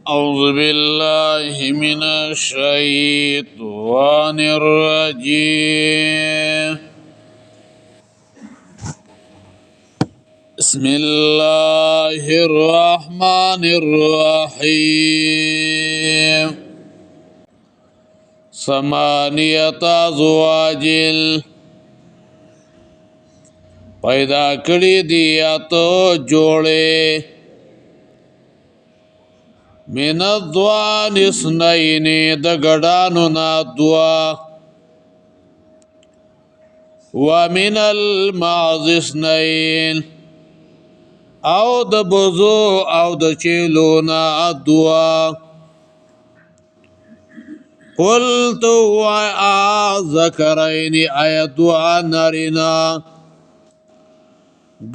أعوذ بالله من الشيطان الرجيم بسم الله الرحمن الرحيم ثمانية أزواج پیدا کړی دی اتو جوړې من الضوان اثنين د ګډانو نا دوا ومن المعز اثنين او د بوزو او د چیلو نا دوا قلت ذکرین ای دعا نرینا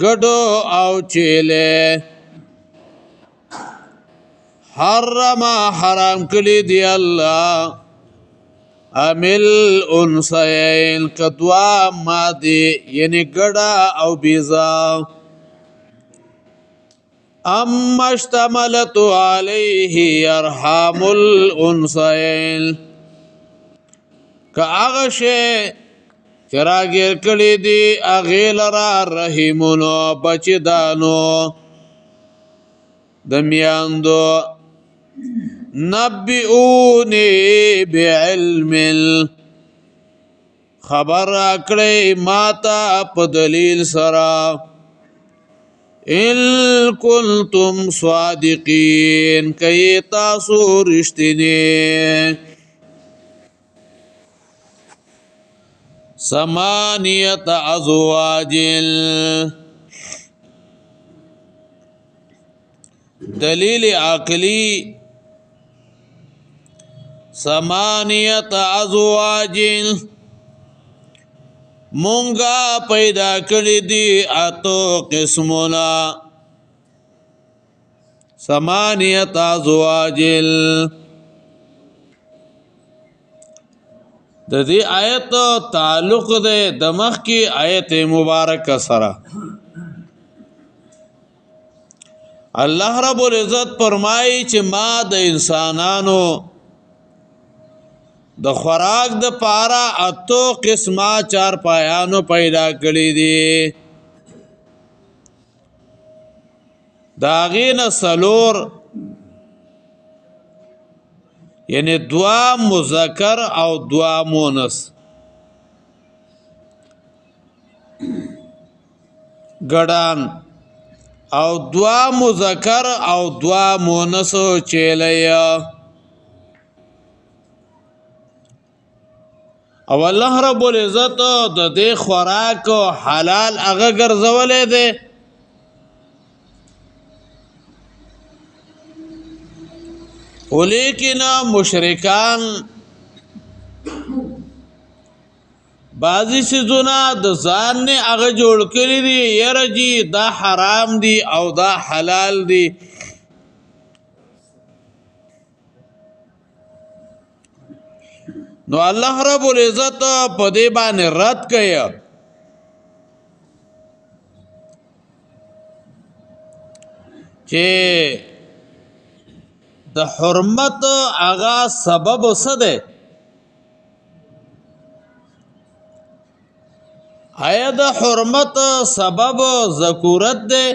ګډو او چیلې حرام کلی دی الله عمل انسین کدوا مادی یعنی گڑا او بیزا اما اشتملت علیه ارحام الانسین که اغشه چراغیر کلی دی اغیل را رحیمونو بچی دانو دمیاندو نبئونی بعلم خبر اکڑی ماتا پا دلیل سرا ان کنتم صادقین کئی تاسو رشتنی ثمانیت ازواج دلیل عقلی ثمانیت ازواج مونگا پیدا کړی دی اتو قسمونا ثمانیت ازواج د دې آیت تعلق ده د مخ کی آیت مبارکه سره الله رب العزت فرمایي چې ما د انسانانو د خوراک د پارا اتو قسمه چار پایانو پیدا کړی دي داغین سلور یعنی دوا مذکر او دوا مونس ګډان او دوا مذکر او دوا مونس چیلیا او الله رب العزت د دې خوراک حلال هغه ګرځولې ده ولیکن مشرکان بعضی سيزونه د ځان نه هغه جوړ کړی دي یره جی دا حرام دي او دا حلال دي نو الله رب العزت په دې باندې رد کړي چې د حرمت هغه سبب څه ده آیا د حرمت سبب ذکورت ده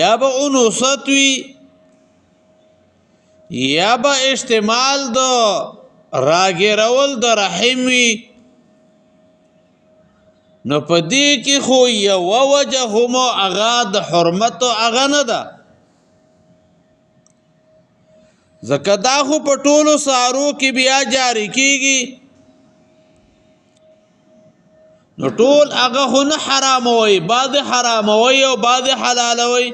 یا به انوثت وی یا با استعمال دو راگیرول د رحم وی نو پدې کې خو یو وجه هم اغا د حرمت اغا نه ده زکه دا خو په ټولو سارو کې بیا جاری کیږي نو ټول اغا خو نه حرام وي بعض حرام وي او بعض حلال وي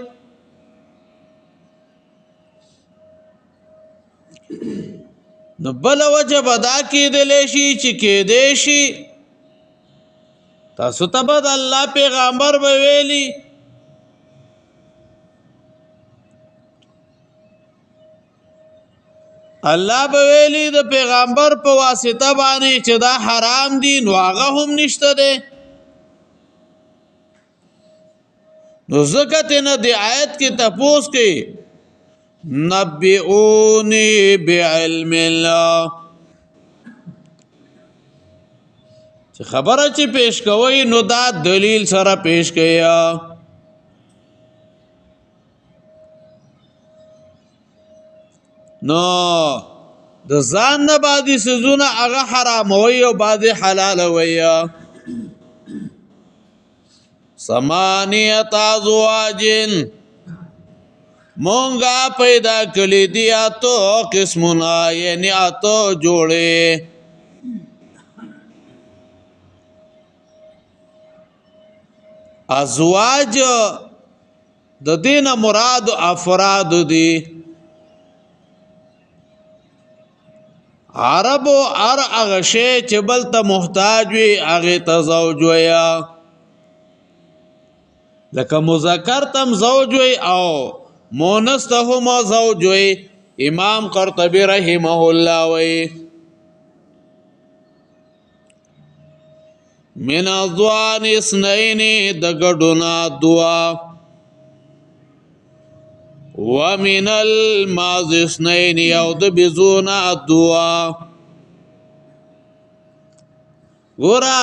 نو بل وجه بدا کې دلې شي چې کې دې شي تاسو ته بد الله پیغمبر به ویلي الله به ویلي د پیغمبر په واسطه باندې چې دا حرام دي نو هغه هم نشته ده نو نو ځکه تینا دی آیت کې تپوس کې نبئونی بعلم الله چې خبره چې پیش کوي نو دا دلیل سره پیش کیا نو د ځان نه بعضې څیزونه هغه حراموي او بعضې حلالوي ثمانیة ازواج مونږه پیدا کړي دي اتو قسمونه یعنی اتو جوړې ازواج د دین مراد افراد دي عربو ار هغه شی چې بل ته محتاج وي هغې ته زوج ویا لکه مذکر تم زوج وی او مونث ته هم زوج وی امام قرطبی رحمه الله وی من الضوان اثنين د ګډونا دوا ومن الماض اثنين او د بزونا دوا ګورا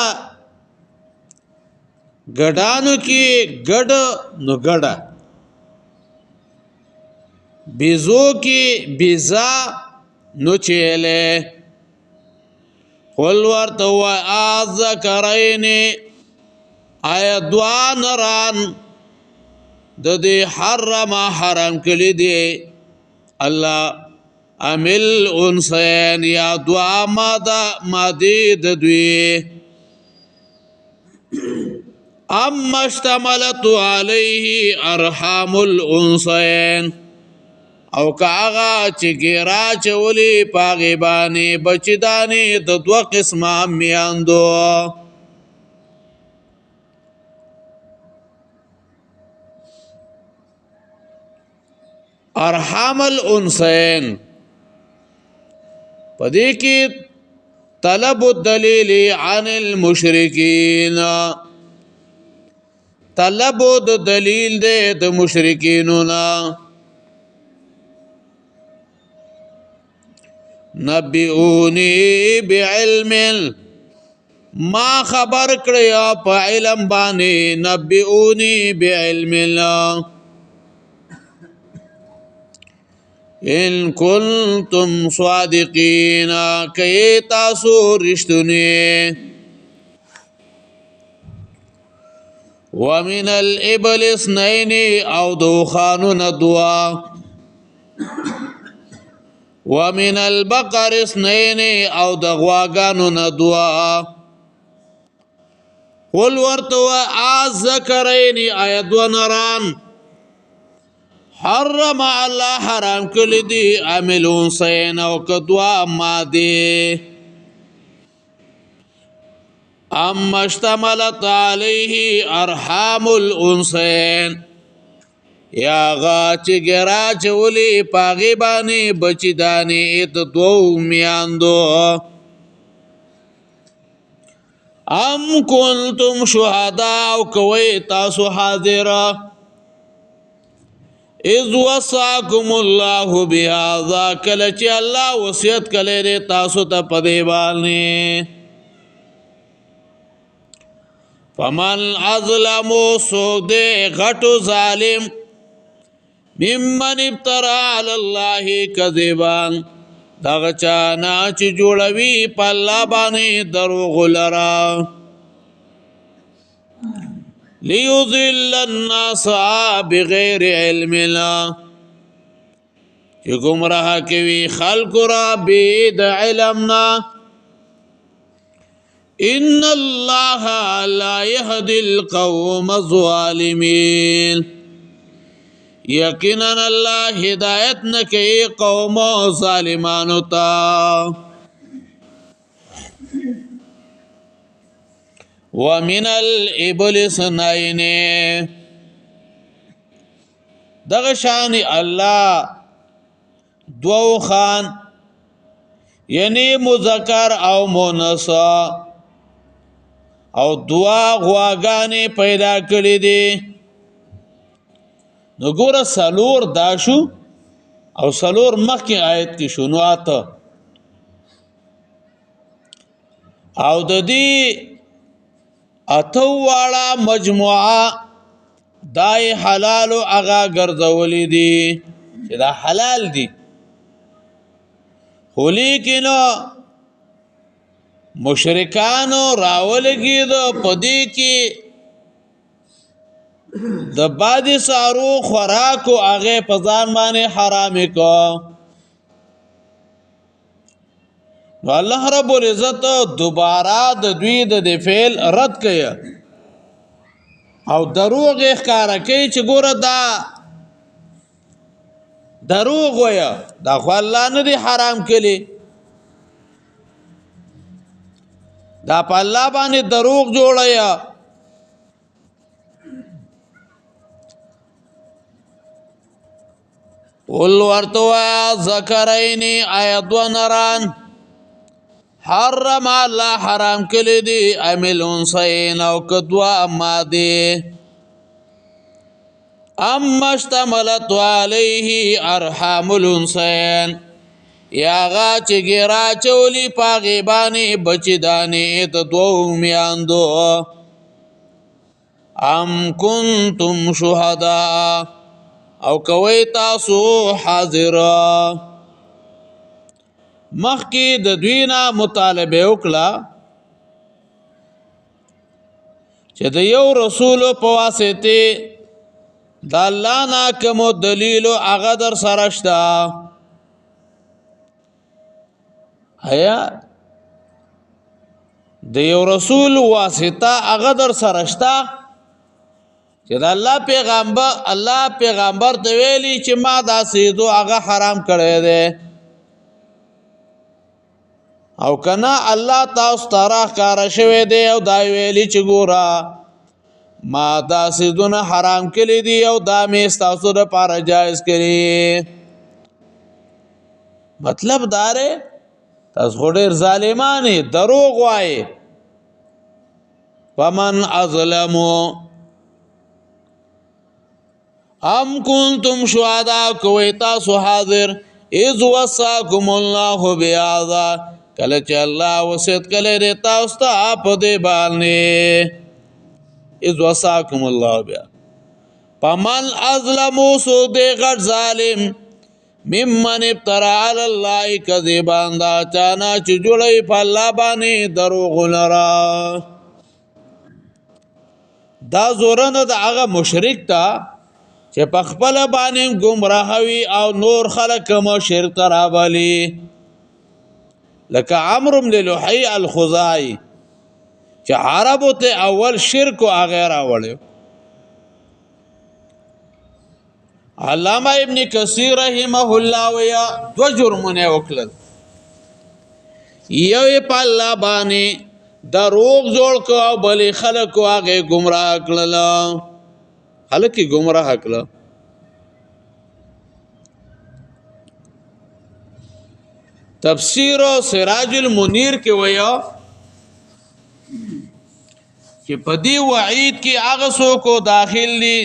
ګډانو کې ګډ نو ګډه بیزو کې بیزا نو چیلې قل ورته ذکرین آیا دوا نران د دې حرام کړي دي الله عمل انسان یا دوا ماده د دوی اما اشتملت علیه ارحام الانسان او کاغا چې ګیرا چولی پاغي باندې بچدانې د دوه قسمه میاندو ارحام الانسان پدې کې طلب الدلیل عن المشرکین طلب د دلیل د مشرکینو نا نبئونی بعلم ما خبر کړیا په علم باندې نبئونی بعلم الله ان کنتم صادقین کئ تاسو رښتونی ومن الابل اثنين او دوخانو ندوا ومن البقر اثنين او دغواغانو ندوا قل ورتوا ذکرین آیت ونران حرم الله حرام کړی دي عملون سین او کدوا ماده اما اشتملت علیه ارحام الانسان یا غا چې ګرا چولی پاغي باندې بچی دانی د دوو میاندو ام کنتم شهداء او کوي تاسو حاضره اذ وصاكم الله بهذا کله چې الله وصیت کړي تاسو ته پدې باندې فمن ازلم سوق دے غټو ظالم ممن ابترا علی الله کذبا دغه چانا چې جوړوي په الله باندې دروغ لرا ليضل الناس بغیر علم لا چې گمراه کوي خلق را بيد علمنا ان الله لا يهدي القوم الظالمين یقینا الله هدایت نه کوي قوم ظالمانو ته ومن الابل اثنين دغه شان الله دو خان یعنی مذکر او مؤنث او دوا غواګانې پیدا کړې دي نو ګوره سلور دا شو او سلور مخکې آیت کې شو نو اته او د دې اته واړه مجموعه دای حلال او اغا ګرځولې دي چې دا حلال دي خو لیکنو مشرکانو راولګي د پدې کې د بادي سارو خوراک او هغه په ځان باندې حرام کو نو الله رب العزت دوباره د دوی د فعل رد کړي او دروغ ښکارا کوي چې ګوره دا دروغ ویا دا خو الله نه دی حرام کړي دا په الله باندې دروغ جوړیا قل ورتوا ذکرین آیت و نران حرم الله حرام کلی دی عمل انسین او کدوا اما دی اما اشتملت علیه ارحام الانسین یا غا چې ګرا چولی پاغي باندې بچی دانی ته دوه میاندو ام کنتم شهدا او کوي تاسو حاضر مخکې د دوینا مطالبه وکړه چې د یو رسول په واسطه د الله نه کوم دلیل هغه در سره شته آیا د یو رسول واسطه هغه در سره شته چې د الله پیغمبر ته ویلي چې ما دا سیدو هغه حرام کړی دی او کنا الله تاسو ترا کار شوی دی او دا ویلي چې ګورا ما دا سیدونه حرام کړی دی او دا مې تاسو لپاره جایز کړی مطلب داره تاسو ډېر ظالمانه دروغ وایي ومن ازلمو ام کنتم شهدا کوي تاسو حاضر اذ وصاكم الله بهذا کله چې الله وصیت کړي د تاسو ته په دې باندې اذ وصاكم الله بها فمن ازلم سو دې غټ ظالم ممن ابترى على الله كذبا دا چانا چې جوړي په الله باندې دروغ لرا دا زورنه د هغه مشرک تا چې په خپل باندې گمراهوي او نور خلق مو شرک راولي لکه عمرو بن لحي الخزاعي چې عربو ته اول شرک او غیره وړو علامه ابن کثیر رحمه الله ویا دو جرمونه وکړل یو په الله باندې دروغ جوړ کو او بل خلق هغه گمراه کړل خلق کی گمراه کړل تفسیر سراج المنیر کې ویا چې په دې وعید کې هغه څوک داخل دي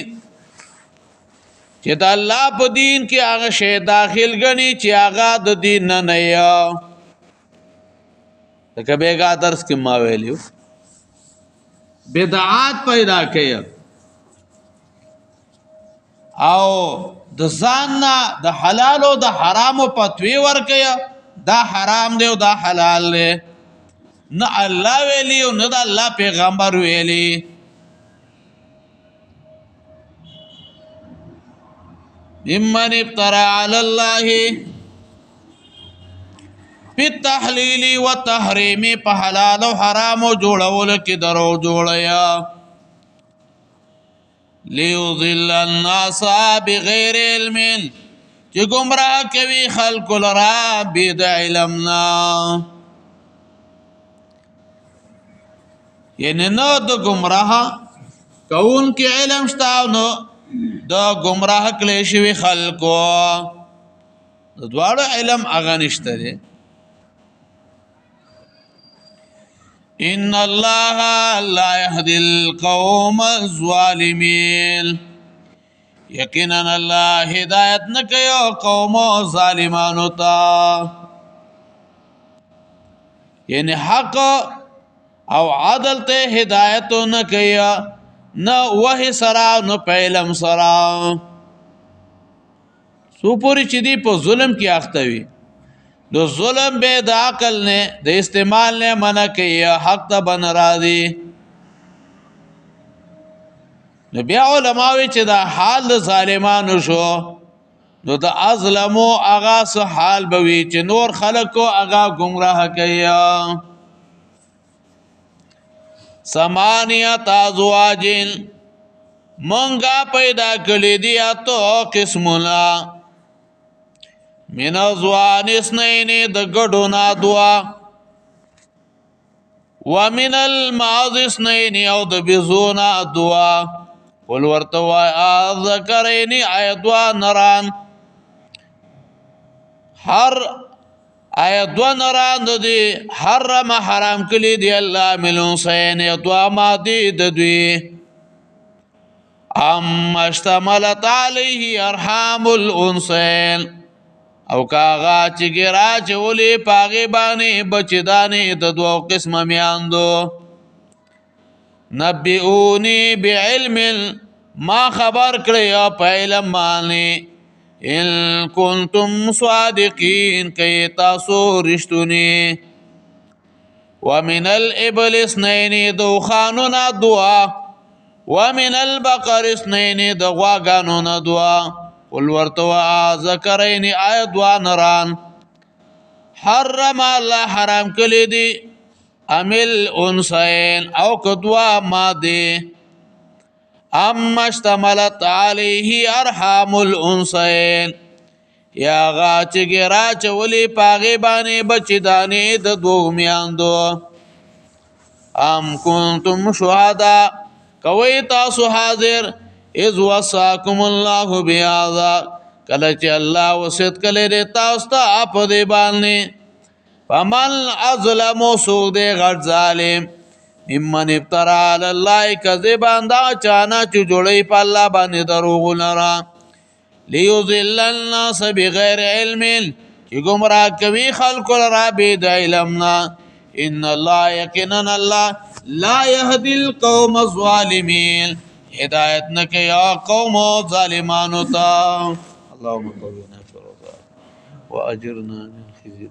چې د الله په دین کې هغه شی داخل غني چې هغه د دین نه یا لکه بیګا درس کې ما ویلو بدعات پیدا کړي او د ځان نه د حلال او د حرام پتوي ورکړي دا حرام دی او دا حلال دی نه الله ویلی او نه د الله پیغمبر ویلی ممن ابترى على الله بالتحلیل والتحریم په حلال او حرام جوړول کې درو جوړیا ليضل الناس بغیر علم چې گمراه کوي خلق لرا بيد علمنا یعنی نو د گمراه کون کې علم شته نو د گمراه کلی شوی خلقو د دواړو علم هغه نشته دی ان الله لا يهدي القوم الظالمين یقینا الله هدایت نه کوي قوم ظالمانو ته. یعنی حق او عدل ته هدایت نه کوي، نه وحی سره نه پیلم سره. سو پوری چې دی په ظلم کې اخته وي، دو ظلم به د عقل نه د استعمال نه منع کوي، حق ته بن را دي. نو بیا علماوی چې دا حال د ظالمانو شو، نو د ازلمو اغا سه حال بوي چې نور خلقو اغا گمراه کوي. ثمانیت ازواجین منگا پیدا کلی دی اتو قسمنا، من ازوان اسنین د گڑونا دوا، ومن المعز اسنین او د بزونا دوا. قل ورتوا ذکرین ایدوا نران، هر ایدوا نران دی حرم حرام کلی دی اللہ ملون سین ایدوا مادی ددوی. ام اشتملت علیه ارحام الانسین، او کاغا چی گرا چولی پاغی بانی بچدانی ددو قسم میاندو. نبئونی بعلم ما خبر کړی په علم باندې، ان کنتم صادقین کای تاسو رښتونی. ومن الابل اثنین دو خانونا دعا، ومن البقر اثنین د غواګانو نه دعا. قل ورتوا ذکرین ایدوا نران، حرم الله حرام کلی دی امل انسین او کدوا ماده. ام اشتملت علیه ارحام الانسین، یا غا چگرا چولی پاغی بانی بچدانی د دو میاندو. ام کنتم شهدا کوي تاسو حاضر، اذ وصاکم الله بیاذا کله چې الله وصیت کړي تاسو ته په دې باندې. فمن اظلم سوق دې غټ ظالم، ممن ابترا علی الله کذبا دا چانا چې جوړي په الله باندې دروغ لرا. ليذل الناس بغیر علم، چې گمراه کوي خلق لرا بيد علمنا. ان الله یقینا الله لا يهدي القوم الظالمين، هدایت نه کوي قوم ظالمانو ته. اللهم قونا فرضا واجرنا من خزي